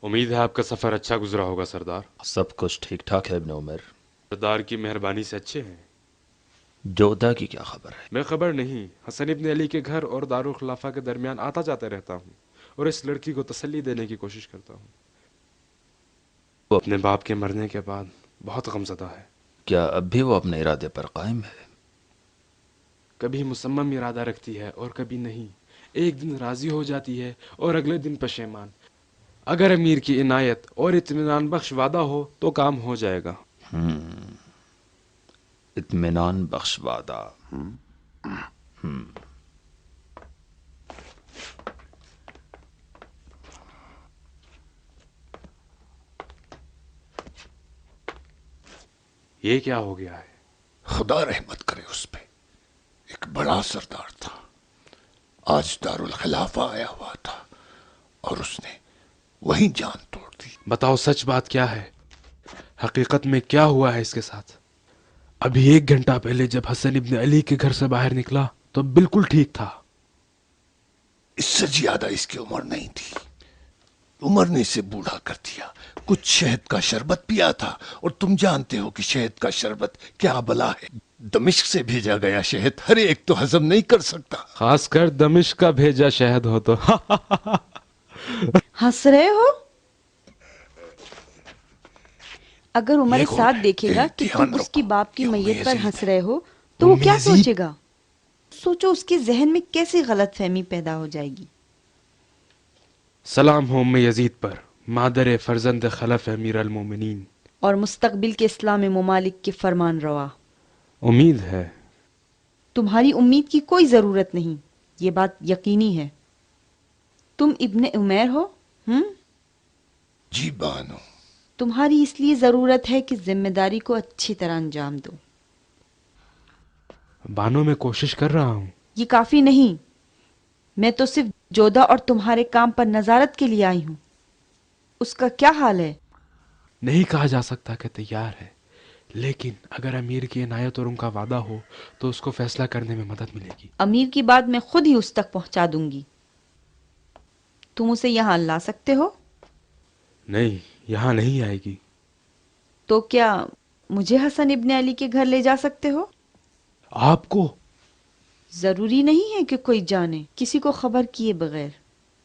امید ہے آپ کا سفر اچھا گزرا ہوگا سردار. سب کچھ ٹھیک ٹھاک ہے ابن عمر. سردار کی مہربانی سے اچھے ہیں. جودہ کی کیا خبر ہے؟ میں خبر نہیں. حسن ابن علی کے گھر اور دارالخلافہ کے درمیان آتا جاتا رہتا ہوں اور اس لڑکی کو تسلی دینے کی کوشش کرتا ہوں. وہ اپنے باپ کے مرنے کے بعد بہت غمزدہ ہے. کیا اب بھی وہ اپنے ارادے پر قائم ہے؟ کبھی مصمم ارادہ رکھتی ہے اور کبھی نہیں. ایک دن راضی ہو جاتی ہے اور اگلے دن پشیمان. اگر امیر کی عنایت اور اطمینان بخش وعدہ ہو تو کام ہو جائے گا. اطمینان بخش وعدہ. یہ کیا ہو گیا ہے؟ خدا رحمت کرے اس پہ. ایک بڑا سردار تھا. آج دارالخلافہ آیا ہوا تھا اور اس نے وہیں جان توڑ دی. بتاؤ سچ بات کیا ہے؟ حقیقت میں کیا ہوا ہے اس کے ساتھ؟ ابھی 1 گھنٹہ پہلے جب حسن ابن علی کے گھر سے باہر نکلا تو بالکل ٹھیک تھا. اس سے زیادہ اس کی عمر نہیں تھی. عمر نے اسے بوڑھا کر دیا. کچھ شہد کا شربت پیا تھا اور تم جانتے ہو کہ شہد کا شربت کیا بلا ہے. دمشق سے بھیجا گیا شہد ہر ایک تو ہضم نہیں کر سکتا. خاص کر دمشق کا بھیجا شہد ہو تو. ہنس رہے ہو؟ اگر عمر یہ کون ساتھ ہے؟ دیکھے گا کہ دھیان تم اس کی رکھو، باپ کی یہ میت پر یزید ہنس ہے. رہے ہو تو وہ کیا یزید؟ سوچے گا؟ سوچو اس کے ذہن میں کیسی غلط فہمی پیدا ہو جائے گی. سلام ہو ام یزید پر، مادر فرزند خلف امیر المومنین. اور مستقبل کے اسلام ممالک کے فرمان روا. امید ہے. تمہاری امید کی کوئی ضرورت نہیں، یہ بات یقینی ہے. تم ابن عمیر ہو؟ جی بانو. تمہاری اس لیے ضرورت ہے کہ ذمہ داری کو اچھی طرح انجام دو. بانو میں کوشش کر رہا ہوں. یہ کافی نہیں. میں تو صرف جودہ اور تمہارے کام پر نظارت کے لیے آئی ہوں. اس کا کیا حال ہے؟ نہیں کہا جا سکتا کہ تیار ہے، لیکن اگر امیر کی عنایت اور ان کا وعدہ ہو تو اس کو فیصلہ کرنے میں مدد ملے گی. امیر کی بات میں خود ہی اس تک پہنچا دوں گی. تم اسے یہاں لا سکتے ہو؟ نہیں، یہاں نہیں آئے گی. تو کیا مجھے حسن ابن علی کے گھر لے جا سکتے ہو؟ آپ کو؟ ضروری نہیں ہے کہ کوئی جانے، کسی کو خبر کیے بغیر.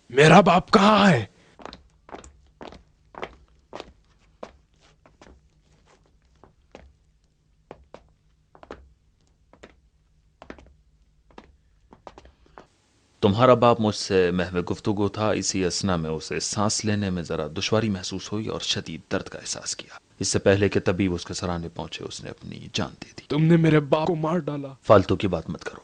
میرا باپ کہاں ہے؟ تمہارا باپ مجھ سے محو گفتگو تھا. اسی اثنا میں اسے سانس لینے میں ذرا دشواری محسوس ہوئی اور شدید درد کا احساس کیا. اس سے پہلے کہ طبیب اس کے سرانے پہنچے اس نے اپنی جان دے دی. تم نے میرے باپ کو مار ڈالا. فالتو کی بات مت کرو.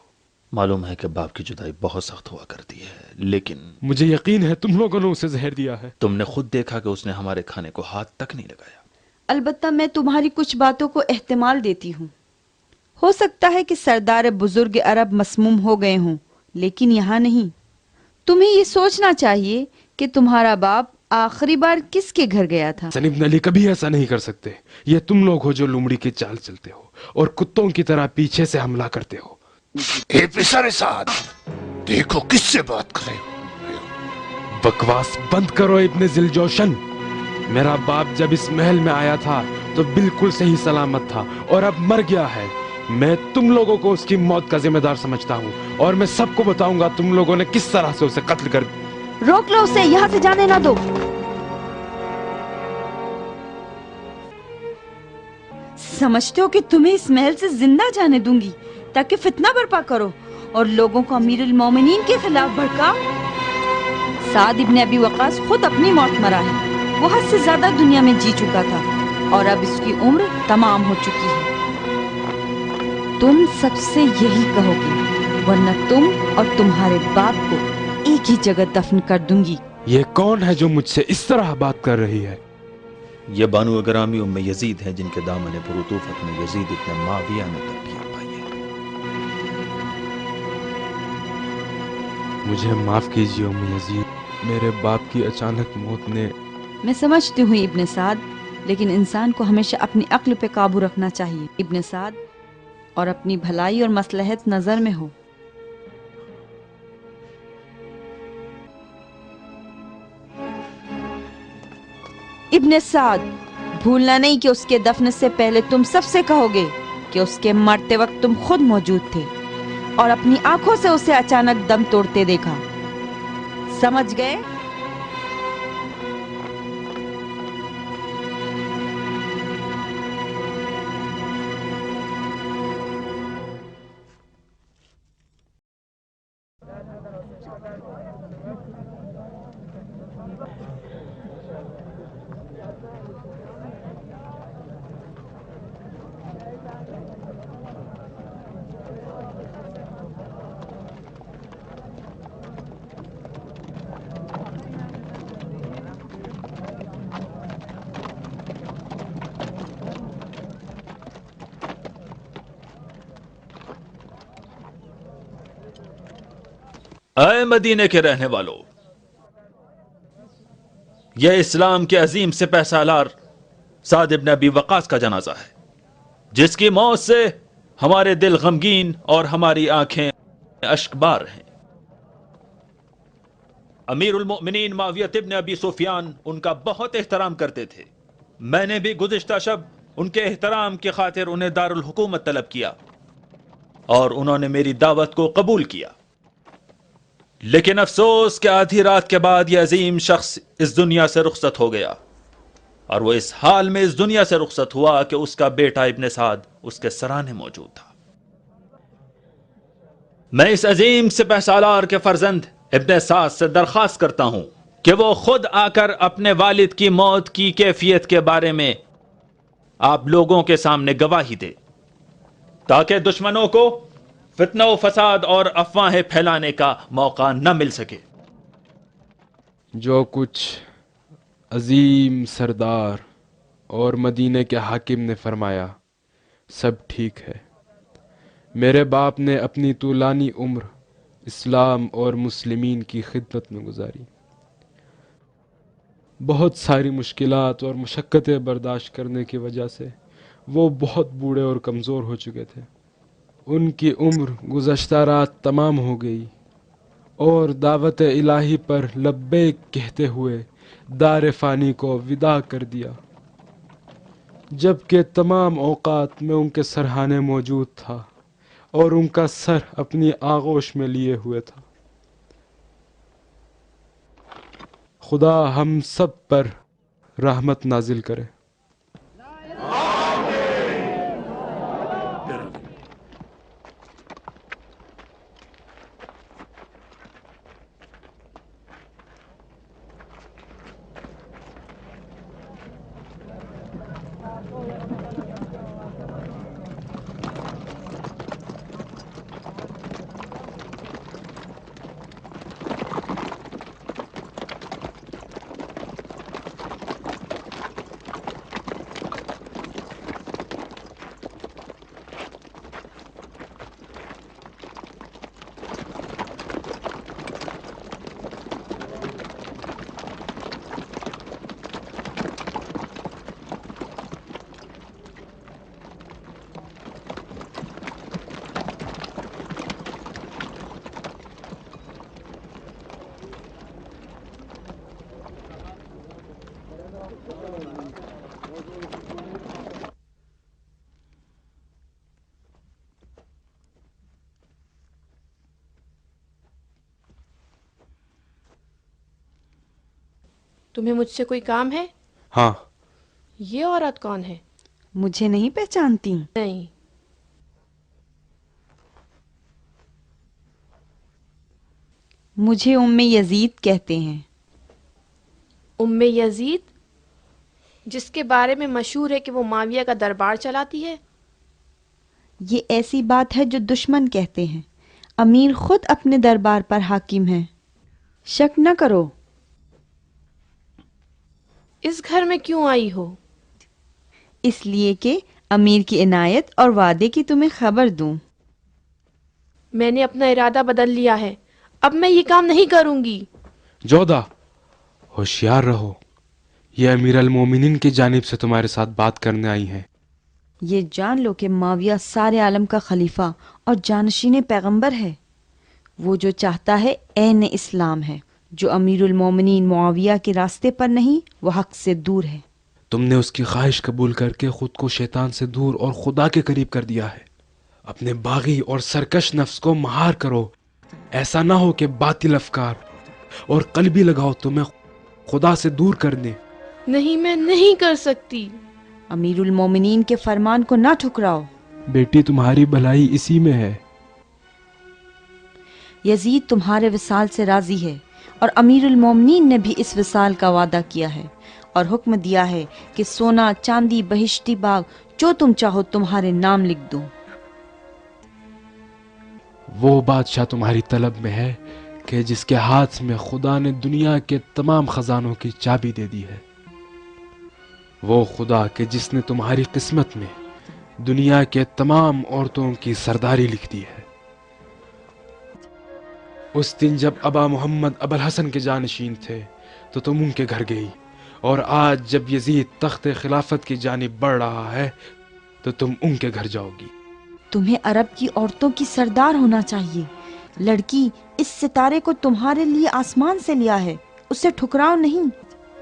معلوم ہے کہ باپ کی جدائی بہت سخت ہوا کرتی ہے، لیکن مجھے یقین ہے تم لوگوں نے اسے زہر دیا ہے. تم نے خود دیکھا کہ اس نے ہمارے کھانے کو ہاتھ تک نہیں لگایا. البتہ میں تمہاری کچھ باتوں کو احتمال دیتی ہوں. ہو سکتا ہے کہ سردار بزرگ عرب مسموم ہو گئے ہوں، لیکن یہاں نہیں. تمہیں یہ سوچنا چاہیے کہ تمہارا باپ آخری بار کس کے گھر گیا تھا. حسن ابن علی کبھی ایسا نہیں کر سکتے. یہ تم لوگ ہو جو لومڑی کی چال چلتے ہو اور کتوں کی طرح پیچھے سے حملہ کرتے ہو. اے پسر سعد، دیکھو کس سے بات کر رہے ہو. بکواس بند کرو ابن ذیالجوشن. میرا باپ جب اس محل میں آیا تھا تو بالکل صحیح سلامت تھا اور اب مر گیا ہے. میں تم لوگوں کو اس کی موت کا ذمہ دار سمجھتا ہوں اور میں سب کو بتاؤں گا تم لوگوں نے کس طرح سے اسے قتل کر. روک لو اسے، یہاں سے جانے نہ دو. سمجھتے ہو کہ تمہیں اس محل سے زندہ جانے دوں گی تاکہ فتنہ برپا کرو اور لوگوں کو امیر المومنین کے خلاف بھڑکاؤ؟ سعد ابن ابی وقاص خود اپنی موت مرا ہے. وہ حد سے زیادہ دنیا میں جی چکا تھا اور اب اس کی عمر تمام ہو چکی ہے. تم سب سے یہی کہو گے، ورنہ تم اور تمہارے باپ کو ایک ہی جگہ دفن کر دوں گی. یہ کون ہے جو مجھ سے اس طرح بات کر رہی ہے؟ یہ بانو گرامی ام یزید ہیں جن کے دامن پرطوفت میں یزید ابن معاویہ نے تربیت پائی ہے. مجھے معاف کیجیے ام یزید، میرے باپ کی اچانک موت نے. میں سمجھتی ہوں ابن سعد، لیکن انسان کو ہمیشہ اپنی عقل پہ قابو رکھنا چاہیے ابن سعد، اور اپنی بھلائی اور مصلحت نظر میں ہو. ابن سعد، بھولنا نہیں کہ اس کے دفن سے پہلے تم سب سے کہو گے کہ اس کے مرتے وقت تم خود موجود تھے اور اپنی آنکھوں سے اسے اچانک دم توڑتے دیکھا. سمجھ گئے؟ اے مدینے کے رہنے والوں، یہ اسلام کے عظیم سپہ سالار سعد ابن ابی وقاص کا جنازہ ہے، جس کی موت سے ہمارے دل غمگین اور ہماری آنکھیں اشکبار ہیں. امیر المؤمنین معاویہ ابن ابی سفیان ان کا بہت احترام کرتے تھے. میں نے بھی گزشتہ شب ان کے احترام کی خاطر انہیں دارالحکومت طلب کیا اور انہوں نے میری دعوت کو قبول کیا. لیکن افسوس کہ آدھی رات کے بعد یہ عظیم شخص اس دنیا سے رخصت ہو گیا، اور وہ اس حال میں اس دنیا سے رخصت ہوا کہ اس کا بیٹا ابن سعد اس کے سرانے موجود تھا. میں اس عظیم سپہ سالار کے فرزند ابن سعد سے درخواست کرتا ہوں کہ وہ خود آ کر اپنے والد کی موت کی کیفیت کے بارے میں آپ لوگوں کے سامنے گواہی دے، تاکہ دشمنوں کو فتنہ و فساد اور افواہیں پھیلانے کا موقع نہ مل سکے. جو کچھ عظیم سردار اور مدینے کے حاکم نے فرمایا سب ٹھیک ہے. میرے باپ نے اپنی طولانی عمر اسلام اور مسلمین کی خدمت میں گزاری. بہت ساری مشکلات اور مشقتیں برداشت کرنے کی وجہ سے وہ بہت بوڑھے اور کمزور ہو چکے تھے. ان کی عمر گزشتہ رات تمام ہو گئی اور دعوت الہی پر لبیک کہتے ہوئے دار فانی کو وداع کر دیا، جبکہ تمام اوقات میں ان کے سرہانے موجود تھا اور ان کا سر اپنی آغوش میں لیے ہوئے تھا. خدا ہم سب پر رحمت نازل کرے. تمہیں مجھ سے کوئی کام ہے؟ ہاں. یہ عورت کون ہے؟ مجھے نہیں پہچانتی؟ نہیں. مجھے ام یزید کہتے ہیں. ام یزید، جس کے بارے میں مشہور ہے کہ وہ معاویہ کا دربار چلاتی ہے؟ یہ ایسی بات ہے جو دشمن کہتے ہیں. امیر خود اپنے دربار پر حاکم ہیں. شک نہ کرو. اس گھر میں کیوں آئی ہو؟ اس لیے کہ امیر کی عنایت اور وعدے کی تمہیں خبر دوں. میں نے اپنا ارادہ بدل لیا ہے، اب میں یہ کام نہیں کروں گی. جودہ، ہوشیار رہو. یہ امیر المومنین کی جانب سے تمہارے ساتھ بات کرنے آئی ہیں. یہ جان لو کہ معاویہ سارے عالم کا خلیفہ اور جانشین پیغمبر ہے. وہ جو چاہتا ہے عین اسلام ہے. جو امیر المومنین معاویہ کے راستے پر نہیں وہ حق سے دور ہے۔ تم نے اس کی خواہش قبول کر کے خود کو شیطان سے دور اور خدا کے قریب کر دیا ہے۔ اپنے باغی اور سرکش نفس کو مہار کرو، ایسا نہ ہو کہ باطل افکار اور قلبی لگاؤ تمہیں خدا سے دور کر دیں۔ نہیں، میں نہیں کر سکتی۔ امیر المومنین کے فرمان کو نہ ٹھکراؤ۔ بیٹی تمہاری بھلائی اسی میں ہے۔ یزید تمہارے وصال سے راضی ہے اور امیر المومنین نے بھی اس وصال کا وعدہ کیا ہے اور حکم دیا ہے کہ سونا، چاندی، بہشتی باغ جو تم چاہو تمہارے نام لکھ دو۔ وہ بادشاہ تمہاری طلب میں ہے کہ جس کے ہاتھ میں خدا نے دنیا کے تمام خزانوں کی چابی دے دی ہے، وہ خدا کہ جس نے تمہاری قسمت میں دنیا کے تمام عورتوں کی سرداری لکھ دی ہے۔ اس دن جب ابا محمد ابوالحسن کے جانشین تھے تو تم ان کے گھر گئی، اور آج جب یزید تخت خلافت کی جانب بڑھ رہا ہے تو تم ان کے گھر جاؤ گی۔ تمہیں عرب کی عورتوں کی سردار ہونا چاہیے۔ لڑکی اس ستارے کو تمہارے لیے آسمان سے لیا ہے، اسے ٹھکراؤ نہیں۔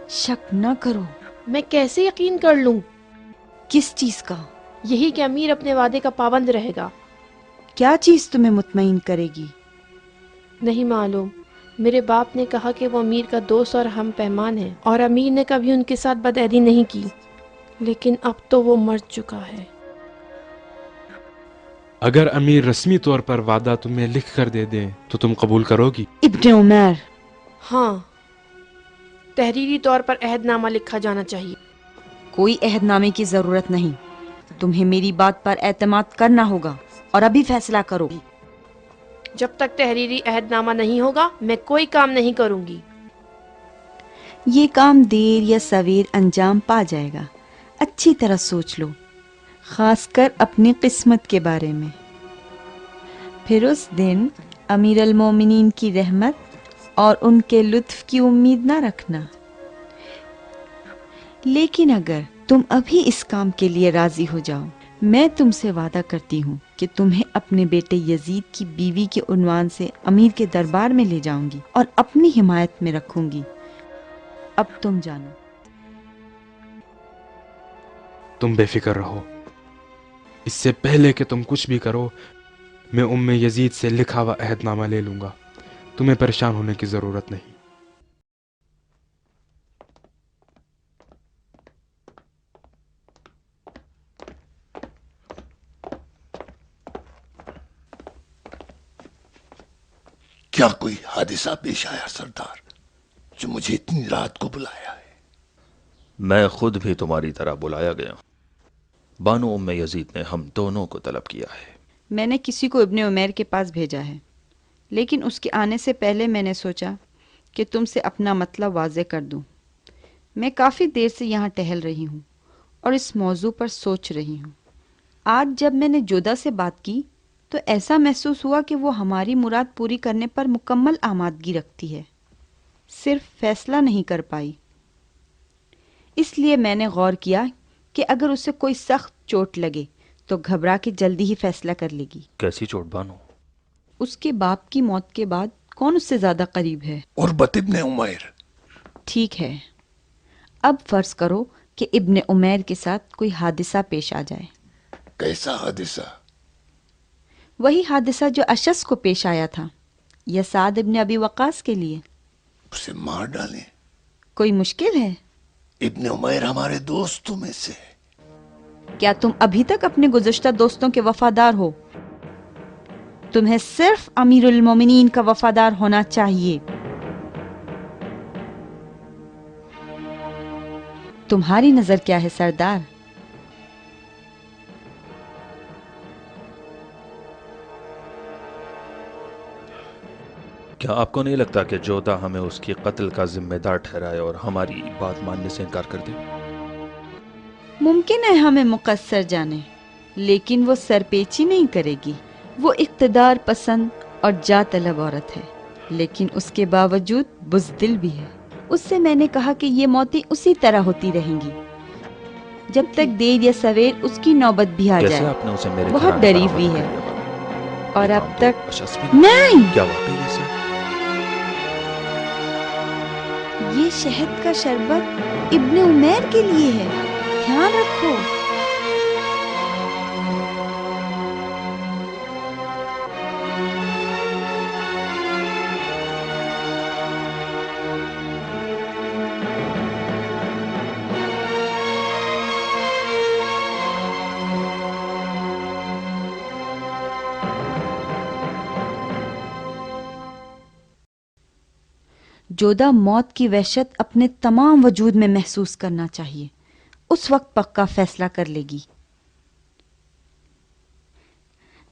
شک نہ کرو۔ میں کیسے یقین کر لوں؟ کس چیز کا؟ یہی کہ امیر اپنے وعدے کا پابند رہے گا۔ کیا چیز تمہیں مطمئن کرے گی؟ نہیں معلوم۔ میرے باپ نے کہا کہ وہ امیر کا دوست اور ہم پیمان ہے، اور امیر نے کبھی ان کے ساتھ بدعہدی نہیں کی، لیکن اب تو وہ مر چکا ہے۔ اگر امیر رسمی طور پر وعدہ تمہیں لکھ کر دے دیں تو تم قبول کرو گی؟ ابن عمر، ہاں، تحریری طور پر عہد نامہ لکھا جانا چاہیے۔ کوئی عہد نامے کی ضرورت نہیں، تمہیں میری بات پر اعتماد کرنا ہوگا اور ابھی فیصلہ کرو۔ جب تک تحریری عہد نامہ نہیں ہوگا میں کوئی کام نہیں کروں گی۔ یہ کام دیر یا سویر انجام پا جائے گا، اچھی طرح سوچ لو، خاص کر اپنی قسمت کے بارے میں۔ پھر اس دن امیر المومنین کی رحمت اور ان کے لطف کی امید نہ رکھنا۔ لیکن اگر تم ابھی اس کام کے لیے راضی ہو جاؤ، میں تم سے وعدہ کرتی ہوں کہ تمہیں اپنے بیٹے یزید کی بیوی کے عنوان سے امیر کے دربار میں لے جاؤں گی اور اپنی حمایت میں رکھوں گی۔ اب تم جانو۔ تم بے فکر رہو، اس سے پہلے کہ تم کچھ بھی کرو میں ام یزید سے لکھا ہوا عہد نامہ لے لوں گا، تمہیں پریشان ہونے کی ضرورت نہیں۔ کیا کوئی حادثہ پیش آیا سردار جو مجھے اتنی رات کو بلایا ہے؟ میں خود بھی تمہاری طرح بلایا گیا ہوں۔ بانو ام یزید نے ہم دونوں کو طلب کیا ہے۔ میں نے کسی کو ابن عمیر کے پاس بھیجا ہے، لیکن اس کے آنے سے پہلے میں نے سوچا کہ تم سے اپنا مطلب واضح کر دوں۔ میں کافی دیر سے یہاں ٹہل رہی ہوں اور اس موضوع پر سوچ رہی ہوں۔ آج جب میں نے جودا سے بات کی تو ایسا محسوس ہوا کہ وہ ہماری مراد پوری کرنے پر مکمل آمادگی رکھتی ہے، صرف فیصلہ نہیں کر پائی۔ اس لیے میں نے غور کیا کہ اگر اسے کوئی سخت چوٹ لگے تو گھبرا کے جلدی ہی فیصلہ کر لے گی۔ کیسی چوٹ بانو؟ اس کے باپ کی موت کے بعد کون اس سے زیادہ قریب ہے؟ عربت ابن عمیر۔ ٹھیک ہے، اب فرض کرو کہ ابن عمیر کے ساتھ کوئی حادثہ پیش آ جائے۔ کیسا حادثہ؟ وہی حادثہ جو اشس کو پیش آیا تھا یا سعد ابن ابی وقاص کے لیے۔ اسے مار ڈالیں؟ کوئی مشکل ہے؟ ابن عمیر ہمارے دوستوں میں سے ہے۔ کیا تم ابھی تک اپنے گزشتہ دوستوں کے وفادار ہو؟ تمہیں صرف امیر المومنین کا وفادار ہونا چاہیے۔ تمہاری نظر کیا ہے سردار؟ کیا آپ کو نہیں لگتا کہ جودا ہمیں اس کی قتل کا ذمہ دار ٹھہرائے اور ہماری بات ماننے سے انکار کر دے؟ ممکن ہے ہمیں مقصر جانے، لیکن وہ سرپیچی نہیں کرے گی۔ وہ اقتدار پسند اور جا طلب عورت ہے، لیکن اس کے باوجود بزدل بھی ہے۔ اس سے میں نے کہا کہ یہ موتیں اسی طرح ہوتی رہیں گی جب تک دیر یا سویر اس کی نوبت بھی آ کیسے جائے۔ آپ نے اسے میرے بہت گھرانے ڈری پر ہوئی حملہ ہے کرنے والا اور اب تک اشس بھی نہیں۔ کیا واقعی ایسا؟ یہ شہد کا شربت ابن عمیر کے لیے ہے، دھیان رکھو۔ جودہ موت کی وحشت اپنے تمام وجود میں محسوس کرنا چاہیے، اس وقت پکا فیصلہ کر لے گی۔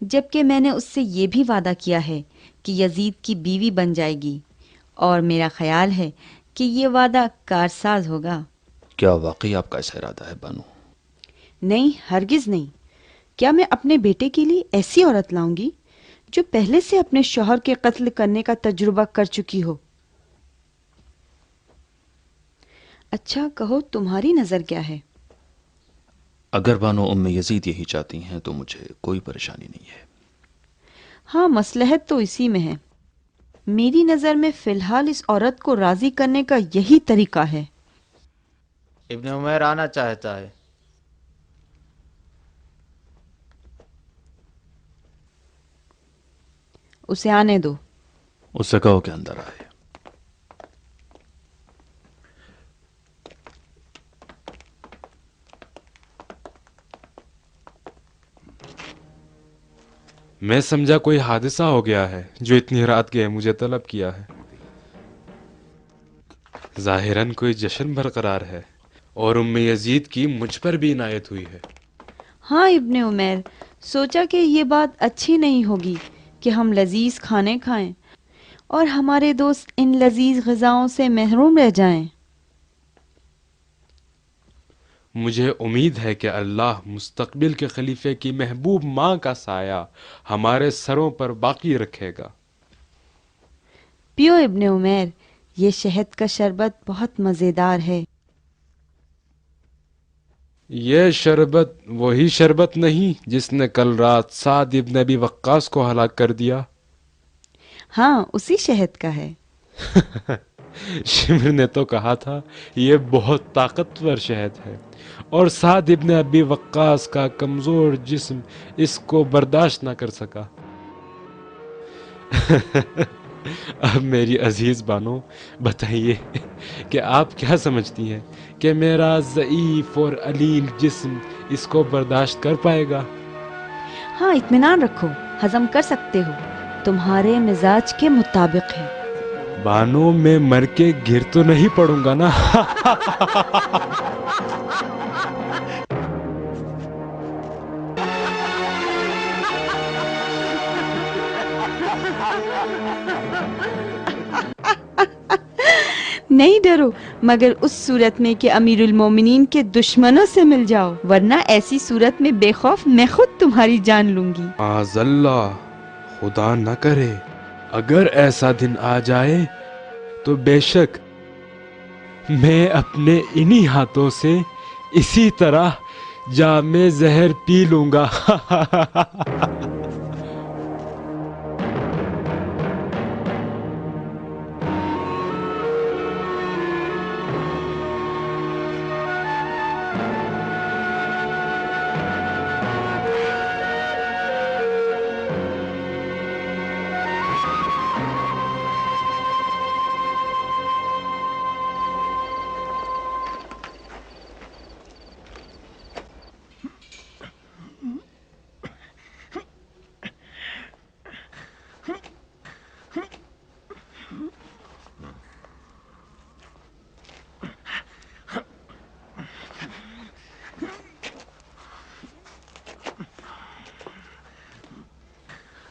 جبکہ میں نے اس سے یہ بھی وعدہ کیا ہے کہ یزید کی بیوی بن جائے گی، اور میرا خیال ہے کہ یہ وعدہ کارساز ہوگا۔ کیا واقعی آپ کا ایسا ارادہ ہے بانو؟ نہیں، ہرگز نہیں۔ کیا میں اپنے بیٹے کے لیے ایسی عورت لاؤں گی جو پہلے سے اپنے شوہر کے قتل کرنے کا تجربہ کر چکی ہو؟ اچھا کہو، تمہاری نظر کیا ہے؟ اگر بانو ام یزید یہی چاہتی ہیں تو مجھے کوئی پریشانی نہیں ہے۔ ہاں، مصلحت تو اسی میں ہے۔ میری نظر میں فی الحال اس عورت کو راضی کرنے کا یہی طریقہ ہے۔ ابن عمیر آنا چاہتا ہے۔ اسے آنے دو۔ اس سے کہو کہ اندر آئے۔ میں سمجھا کوئی حادثہ ہو گیا ہے جو اتنی رات گئے مجھے طلب کیا ہے۔ ظاہراً کوئی جشن برقرار ہے، اور ام یزید کی مجھ پر بھی عنایت ہوئی ہے۔ ہاں ابن عمیر، سوچا کہ یہ بات اچھی نہیں ہوگی کہ ہم لذیذ کھانے کھائیں اور ہمارے دوست ان لذیذ غذاؤں سے محروم رہ جائیں۔ مجھے امید ہے کہ اللہ مستقبل کے خلیفے کی محبوب ماں کا سایہ ہمارے سروں پر باقی رکھے گا۔ پیو ابن عمیر، یہ شہد کا شربت بہت مزیدار ہے۔ یہ شربت وہی شربت نہیں جس نے کل رات سعد ابن ابی وقاص کو ہلاک کر دیا؟ ہاں، اسی شہد کا ہے۔ شمر نے تو کہا تھا یہ بہت طاقتور شہد ہے، اور سعد ابن ابی وقاص کا کمزور جسم اس کو برداشت نہ کر سکا۔ اب میری عزیز بانو، بتائیے کہ آپ کیا سمجھتی ہیں کہ میرا ضعیف اور علیل جسم اس کو برداشت کر پائے گا؟ ہاں، اطمینان رکھو، ہضم کر سکتے ہو، تمہارے مزاج کے مطابق ہے۔ بانو، میں مر کے گر تو نہیں پڑوں گا نا؟ نہیں ڈرو، مگر اس صورت میں کہ امیر المومنین کے دشمنوں سے مل جاؤ، ورنہ ایسی صورت میں بے خوف میں خود تمہاری جان لوں گی۔ معاذ اللہ، خدا نہ کرے، اگر ایسا دن آ جائے تو بے شک میں اپنے انہی ہاتھوں سے اسی طرح جام زہر پی لوں گا۔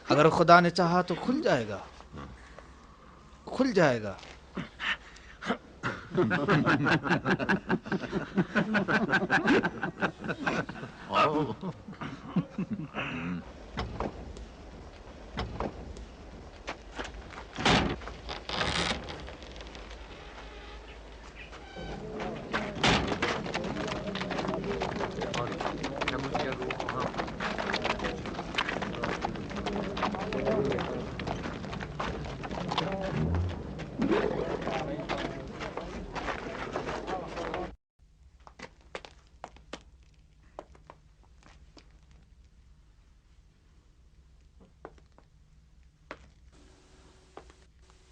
اگر خدا نے چاہا تو کھل جائے گا، کھل جائے گا۔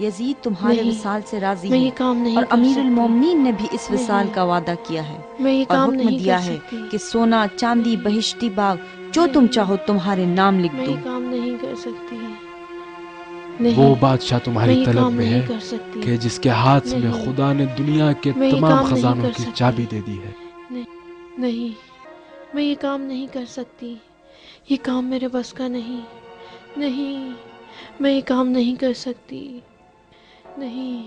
یزید تمہارے نہیں، وصال سے راضی میں ہے یہ کام نہیں اور کر امیر سکتی۔ المومنین نے بھی اس وصال نہیں، کا وعدہ کیا ہے میں یہ اور کام حکم نہیں دیا کر ہے سکتی۔ کہ سونا چاندی بہشتی باغ جو تم نہیں، چاہو تمہارے نام لکھ میں دوں۔ یہ کام نہیں کر سکتی۔ وہ نہیں، بادشاہ میں تمہاری یہ طلب کام میں ہے نہیں کر سکتی۔ کہ جس کے ہاتھ میں نہیں، خدا نے دنیا کے میں یہ تمام کام نہیں خزانوں کر کی سکتی۔ چابی دے دی ہے۔ نہیں، میں یہ کام نہیں کر سکتی۔ یہ کام میرے بس کا نہیں۔ نہیں، میں یہ کام نہیں کر سکتی۔ نہیں،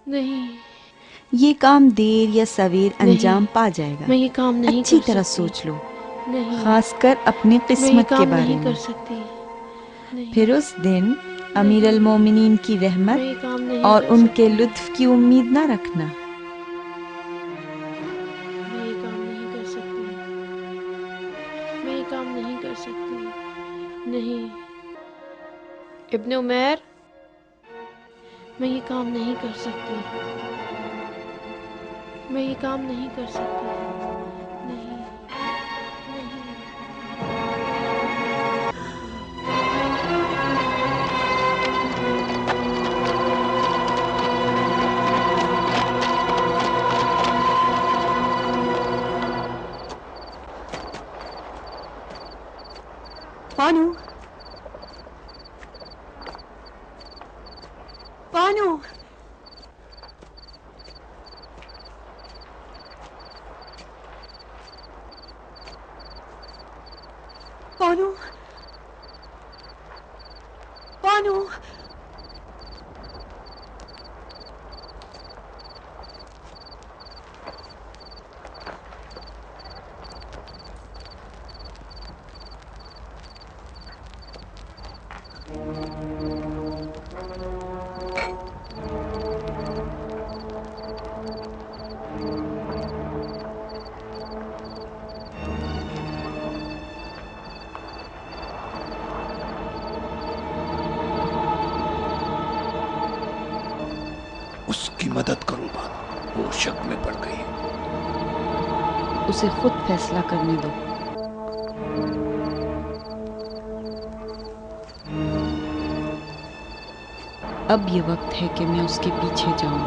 نہیں، یہ کام دیر یا سویر انجام نہیں، پا جائے گا، میں یہ کام نہیں اچھی کر طرح سکتی۔ سوچ لو، نہیں، خاص کر اپنی میں یہ قسمت کے کام بارے نہیں میں۔ کر سکتی۔ نہیں، پھر اس دن امیر المومنین کی میں یہ رحمت کام نہیں اور کر ان سکتی۔ کے لطف کی امید نہ رکھنا۔ میں یہ کام نہیں کر سکتی۔ میں یہ کام نہیں کر سکتی۔ نہیں، ابن عمیر، میں یہ کام نہیں کر سکتی۔ میں یہ کام نہیں کر سکتی۔ نہیں، نہیں۔ بانو، بانو، بانو، بانو، اس کی مدد کرو بانو، وہ شک میں پڑ گئی ہے۔ اسے خود فیصلہ کرنے دو۔ اب یہ وقت ہے کہ میں اس کے پیچھے جاؤں۔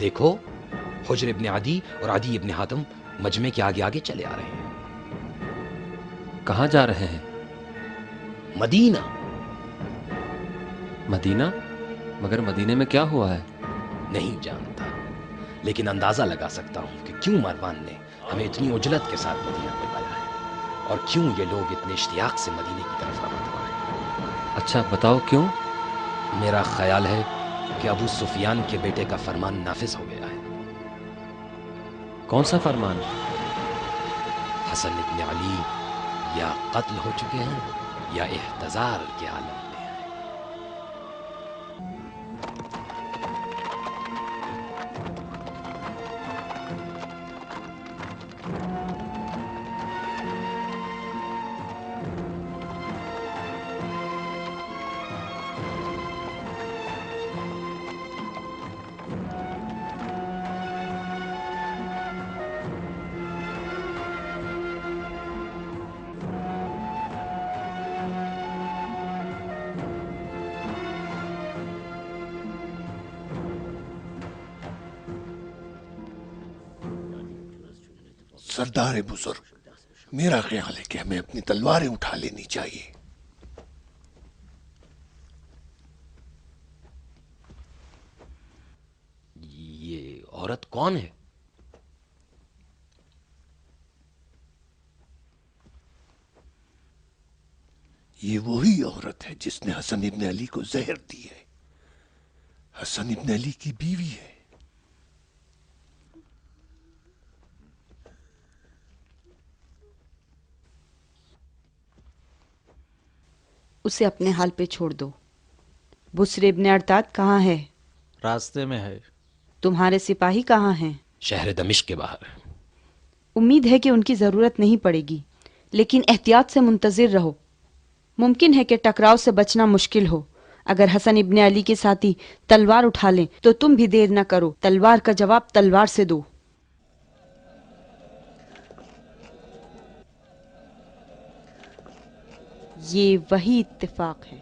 دیکھو حجر ابن عدی اور عدی ابن حاتم مجمع کے آگے آگے چلے آ رہے ہیں. کہاں جا رہے ہیں؟ مدینہ. مدینہ؟ مگر مدینے میں کیا ہوا ہے؟ نہیں جانتا، لیکن اندازہ لگا سکتا ہوں کہ کیوں مروان نے ہمیں اتنی عجلت کے ساتھ مدینہ بلایا ہے، اور کیوں یہ لوگ اتنے اشتیاق سے مدینے کی طرف روانہ ہوئے ہیں. اچھا بتاؤ کیوں؟ میرا خیال ہے کہ ابو سفیان کے بیٹے کا فرمان نافذ ہو گیا ہے. کون سا فرمان؟ حسن ابن علی یا قتل ہو چکے ہیں یا احتضار کے عالم میں ہیں. سردار بزرگ، میرا خیال ہے کہ ہمیں اپنی تلواریں اٹھا لینی چاہیے. یہ عورت کون ہے؟ یہ وہی عورت ہے جس نے حسن ابن علی کو زہر دی ہے. حسن ابن علی کی بیوی ہے. اسے اپنے حال پہ چھوڑ دو. بسر ابن ارتاد کہاں ہے؟ راستے میں ہے. تمہارے سپاہی کہاں ہیں؟ شہر دمشق کے باہر. امید ہے کہ ان کی ضرورت نہیں پڑے گی، لیکن احتیاط سے منتظر رہو. ممکن ہے کہ ٹکراؤ سے بچنا مشکل ہو. اگر حسن ابن علی کے ساتھی تلوار اٹھا لیں تو تم بھی دیر نہ کرو، تلوار کا جواب تلوار سے دو. یہ وہی اتفاق ہے